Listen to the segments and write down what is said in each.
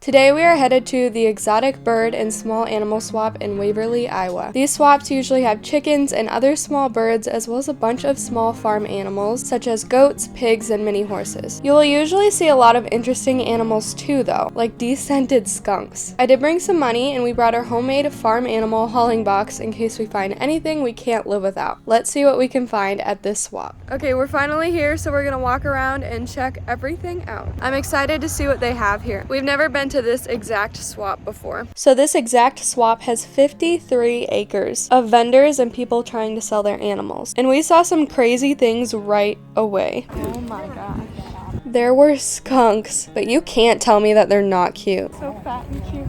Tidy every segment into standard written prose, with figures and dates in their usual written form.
Today we are headed to the exotic bird and small animal swap in Waverly, Iowa. These swaps usually have chickens and other small birds as well as a bunch of small farm animals such as goats, pigs, and mini horses. You will usually see a lot of interesting animals too though, like descented skunks. I did bring some money and we brought our homemade farm animal hauling box in case we find anything we can't live without. Let's see what we can find at this swap. Okay, we're finally here, so we're gonna walk around and check everything out. I'm excited to see what they have here. We've never been to this exact swap before. So this exact swap has 53 acres of vendors and people trying to sell their animals. And we saw some crazy things right away. Oh my gosh. There were skunks, but you can't tell me that they're not cute. So fat and cute.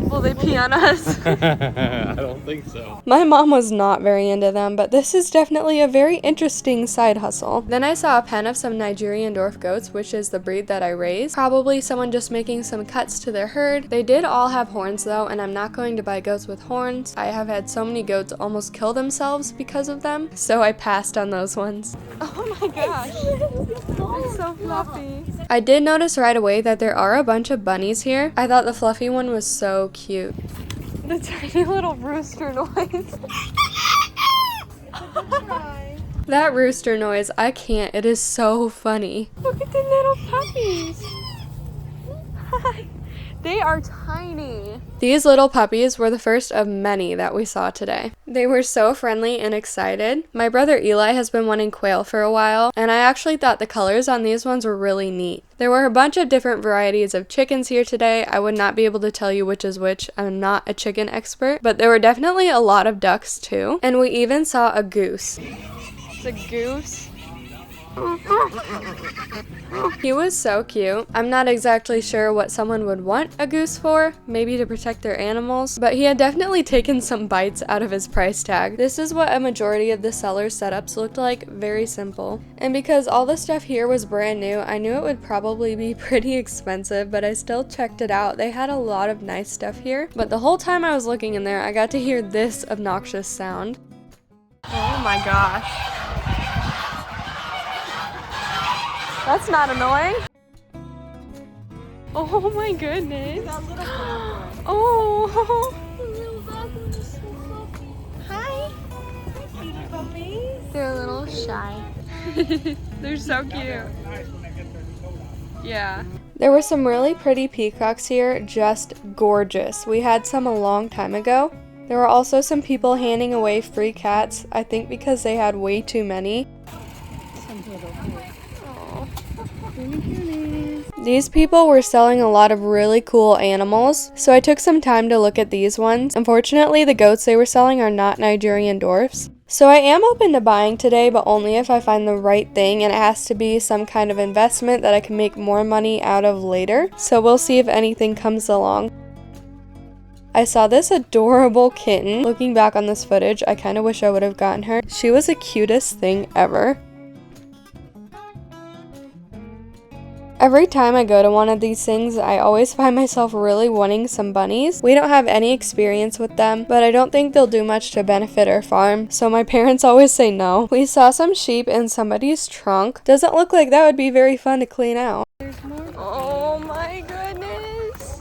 Will they pee on us? I don't think so. My mom was not very into them, but this is definitely a very interesting side hustle. Then I saw a pen of some Nigerian dwarf goats, which is the breed that I raised. Probably someone just making some cuts to their herd. They did all have horns though, and I'm not going to buy goats with horns. I have had so many goats almost kill themselves because of them, so I passed on those ones. Oh my gosh, they're so fluffy. I did notice right away that there are a bunch of bunnies here. I thought the fluffy one was so cute. The tiny little rooster noise. That rooster noise, I can't. It is so funny. Look at the little puppies. Hi. They are tiny. These little puppies were the first of many that we saw today. They were so friendly and excited. My brother Eli has been wanting quail for a while, and I actually thought the colors on these ones were really neat. There were a bunch of different varieties of chickens here today. I would not be able to tell you which is which. I'm not a chicken expert, but there were definitely a lot of ducks too. And we even saw a goose. It's a goose. He was so cute. I'm not exactly sure what someone would want a goose for, maybe to protect their animals, but he had definitely taken some bites out of his price tag. This is what a majority of the sellers' setups looked like, very simple. And because all the stuff here was brand new, I knew it would probably be pretty expensive, but I still checked it out. They had a lot of nice stuff here, but the whole time I was looking in there, I got to hear this obnoxious sound. Oh my gosh. That's not annoying. Oh my goodness. Oh. Hi. They're a little shy. They're so cute. Yeah. There were some really pretty peacocks here, just gorgeous. We had some a long time ago. There were also some people handing away free cats, I think because they had way too many. These people were selling a lot of really cool animals, so I took some time to look at these ones. Unfortunately, the goats they were selling are not Nigerian dwarfs. So I am open to buying today, but only if I find the right thing, and it has to be some kind of investment that I can make more money out of later. So we'll see if anything comes along. I saw this adorable kitten. Looking back on this footage, I kind of wish I would have gotten her. She was the cutest thing ever. Every time I go to one of these things, I always find myself really wanting some bunnies. We don't have any experience with them, but I don't think they'll do much to benefit our farm, so my parents always say no. We saw some sheep in somebody's trunk. Doesn't look like that would be very fun to clean out. There's more. Oh my goodness.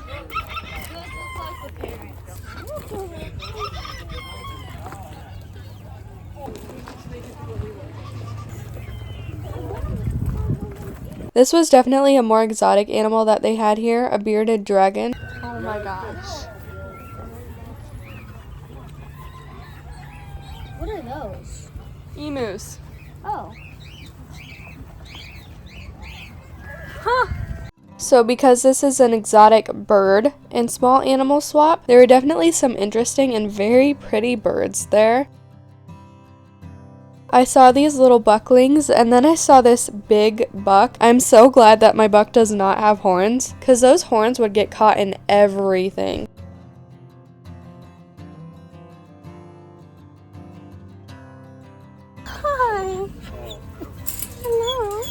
This was definitely a more exotic animal that they had here, a bearded dragon. Oh my gosh. What are those? Emus. Oh. Huh. So because this is an exotic bird and small animal swap, there were definitely some interesting and very pretty birds there. I saw these little bucklings, and then I saw this big buck. I'm so glad that my buck does not have horns, because those horns would get caught in everything. Hi. Hello.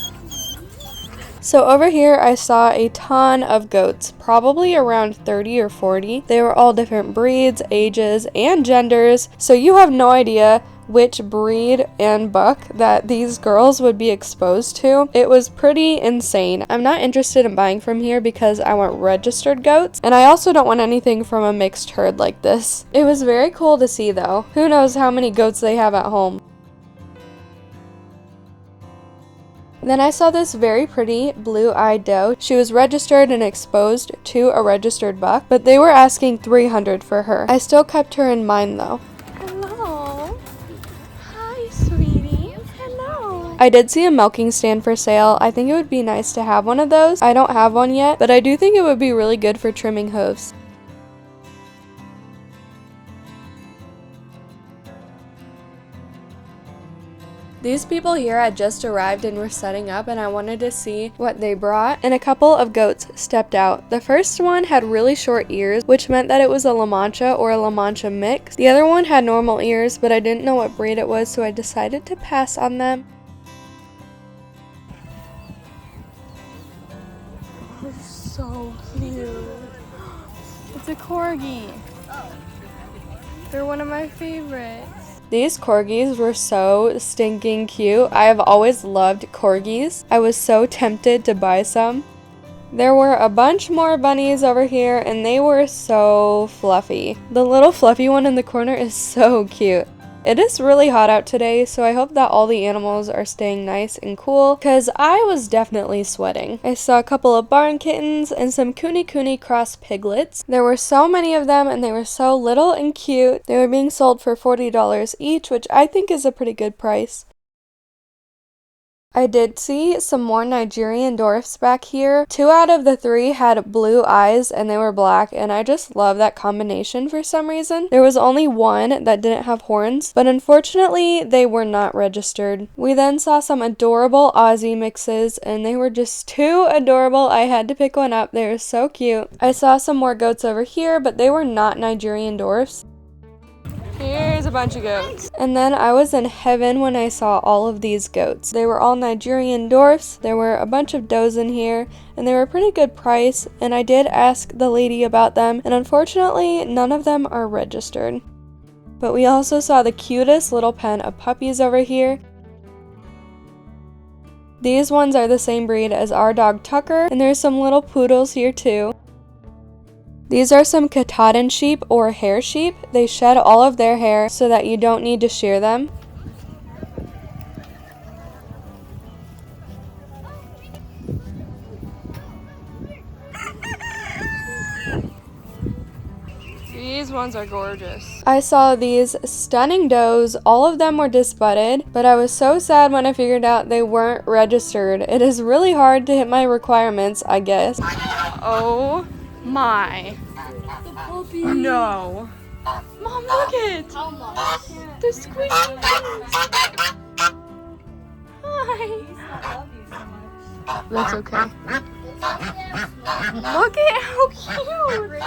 So over here I saw a ton of goats, probably around 30 or 40. They were all different breeds, ages, and genders, so you have no idea which breed and buck that these girls would be exposed to. It was pretty insane. I'm not interested in buying from here because I want registered goats, and I also don't want anything from a mixed herd like this. It was very cool to see though. Who knows how many goats they have at home. Then I saw this very pretty blue-eyed doe. She was registered and exposed to a registered buck, but they were asking $300 for her. I still kept her in mind though. Hello. Hi, sweetie. Hello. I did see a milking stand for sale. I think it would be nice to have one of those. I don't have one yet, but I do think it would be really good for trimming hooves. These people here had just arrived and were setting up, and I wanted to see what they brought, and a couple of goats stepped out. The first one had really short ears, which meant that it was a La Mancha or a La Mancha mix. The other one had normal ears, but I didn't know what breed it was, so I decided to pass on them. They're so cute. It's a corgi. They're one of my favorites. These corgis were so stinking cute. I have always loved corgis. I was so tempted to buy some. There were a bunch more bunnies over here, and they were so fluffy. The little fluffy one in the corner is so cute. It is really hot out today, so I hope that all the animals are staying nice and cool, because I was definitely sweating. I saw a couple of barn kittens and some Kune cross piglets. There were so many of them, and they were so little and cute. They were being sold for $40 each, which I think is a pretty good price. I did see some more Nigerian dwarfs back here. 2 out of the 3 had blue eyes and they were black, and I just love that combination for some reason. There was only one that didn't have horns, but unfortunately they were not registered. We then saw some adorable Aussie mixes, and they were just too adorable. I had to pick one up. They were so cute. I saw some more goats over here, but they were not Nigerian dwarfs. Here's a bunch of goats. And then I was in heaven when I saw all of these goats. They were all Nigerian dwarfs. There were a bunch of does in here, and they were a pretty good price, and I did ask the lady about them, and unfortunately none of them are registered. But we also saw the cutest little pen of puppies over here. These ones are the same breed as our dog Tucker, and there's some little poodles here too. These are some Katahdin sheep or hair sheep. They shed all of their hair so that you don't need to shear them. These ones are gorgeous. I saw these stunning does. All of them were disbudded, but I was so sad when I figured out they weren't registered. It is really hard to hit my requirements, I guess. Oh my. No. Mom, look it. They're squishy. Hi. That's okay. Look at how cute.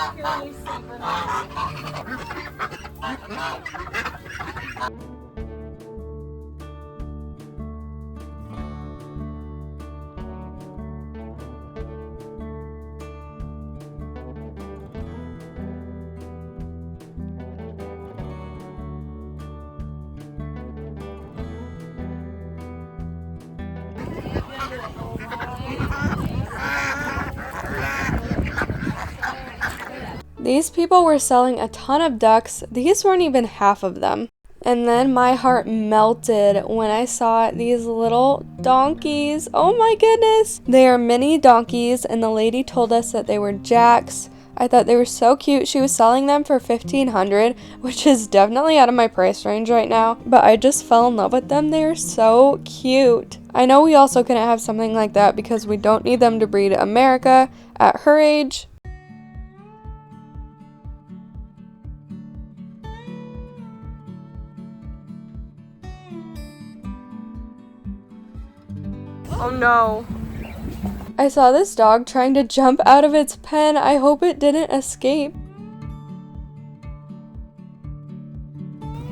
These people were selling a ton of ducks. These weren't even half of them. And then my heart melted when I saw these little donkeys. Oh my goodness. They are mini donkeys, and the lady told us that they were jacks. I thought they were so cute. She was selling them for $1,500, which is definitely out of my price range right now, but I just fell in love with them. They are so cute. I know we also couldn't have something like that because we don't need them to breed America at her age. Oh no. I saw this dog trying to jump out of its pen. I hope it didn't escape.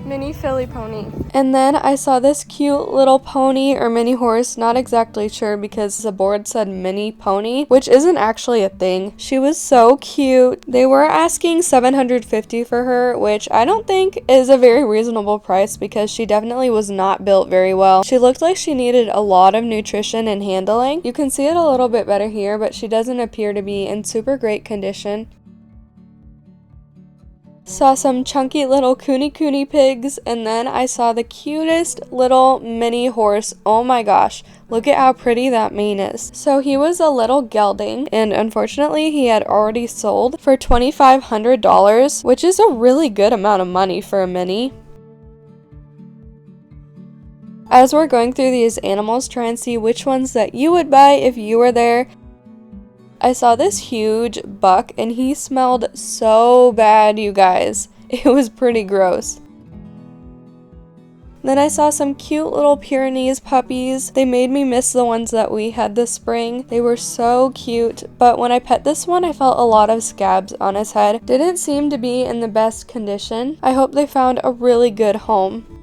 Mini filly pony. And then I saw this cute little pony or mini horse, not exactly sure because the board said mini pony, which isn't actually a thing. She was so cute. They were asking $750 for her, which I don't think is a very reasonable price because she definitely was not built very well. She looked like she needed a lot of nutrition and handling. You can see it a little bit better here, but she doesn't appear to be in super great condition. Saw some chunky little Kune pigs, and then I saw the cutest little mini horse. Oh my gosh, look at how pretty that mane is. So he was a little gelding, and unfortunately he had already sold for $2,500, which is a really good amount of money for a mini. As we're going through these animals, try and see which ones that you would buy if you were there. I saw this huge buck and he smelled so bad, you guys. It was pretty gross. Then I saw some cute little Pyrenees puppies. They made me miss the ones that we had this spring. They were so cute, but when I pet this one, I felt a lot of scabs on his head. Didn't seem to be in the best condition. I hope they found a really good home.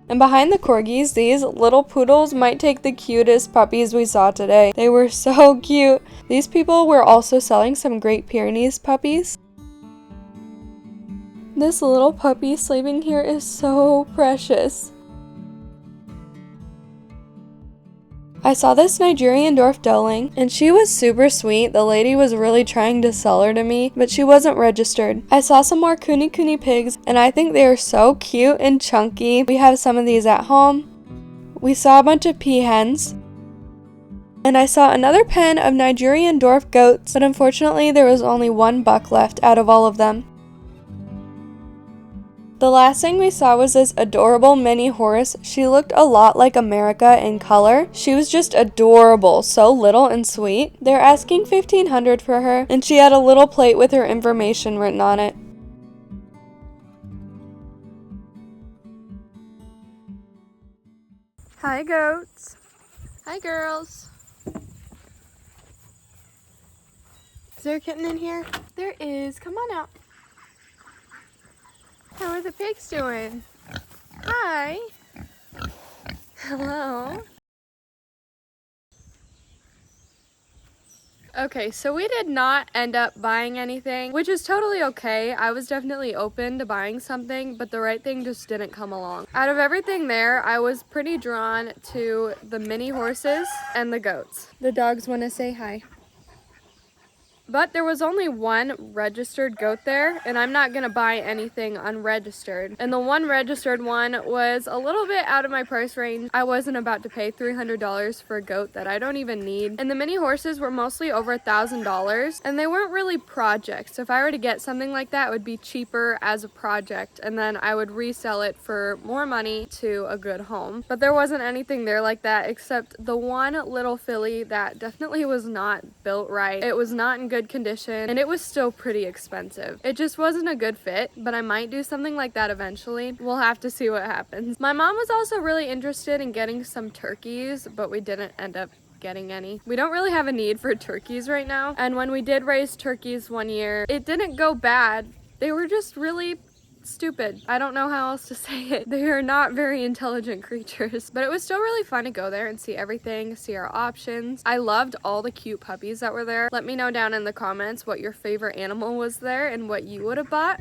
And behind the corgis, these little poodles might take the cutest puppies we saw today. They were so cute. These people were also selling some Great Pyrenees puppies. This little puppy sleeping here is so precious. I saw this Nigerian dwarf doeling, and she was super sweet. The lady was really trying to sell her to me, but she wasn't registered. I saw some more Kune pigs, and I think they are so cute and chunky. We have some of these at home. We saw a bunch of peahens. And I saw another pen of Nigerian dwarf goats, but unfortunately there was only one buck left out of all of them. The last thing we saw was this adorable mini horse. She looked a lot like America in color. She was just adorable, so little and sweet. They're asking $1,500 for her, and she had a little plate with her information written on it. Hi, goats. Hi, girls. Is there a kitten in here? There is. Come on out. How are the pigs doing? Hi. Hello. Okay, so we did not end up buying anything, which is totally okay. I was definitely open to buying something, but the right thing just didn't come along. Out of everything there, I was pretty drawn to the mini horses and the goats. The dogs want to say hi. But there was only one registered goat there, and I'm not gonna buy anything unregistered. And the one registered one was a little bit out of my price range. I wasn't about to pay $300 for a goat that I don't even need. And the mini horses were mostly over $1,000, and they weren't really projects. So if I were to get something like that, it would be cheaper as a project, and then I would resell it for more money to a good home. But there wasn't anything there like that, except the one little filly that definitely was not built right. It was not in good condition, and it was still pretty expensive. It just wasn't a good fit, but I might do something like that eventually. We'll have to see what happens. My mom was also really interested in getting some turkeys, but we didn't end up getting any. We don't really have a need for turkeys right now, and when we did raise turkeys one year, it didn't go bad. They were just really stupid. I don't know how else to say it. They are not very intelligent creatures, but it was still really fun to go there and see everything, see our options. I loved all the cute puppies that were there. Let me know down in the comments what your favorite animal was there and what you would have bought.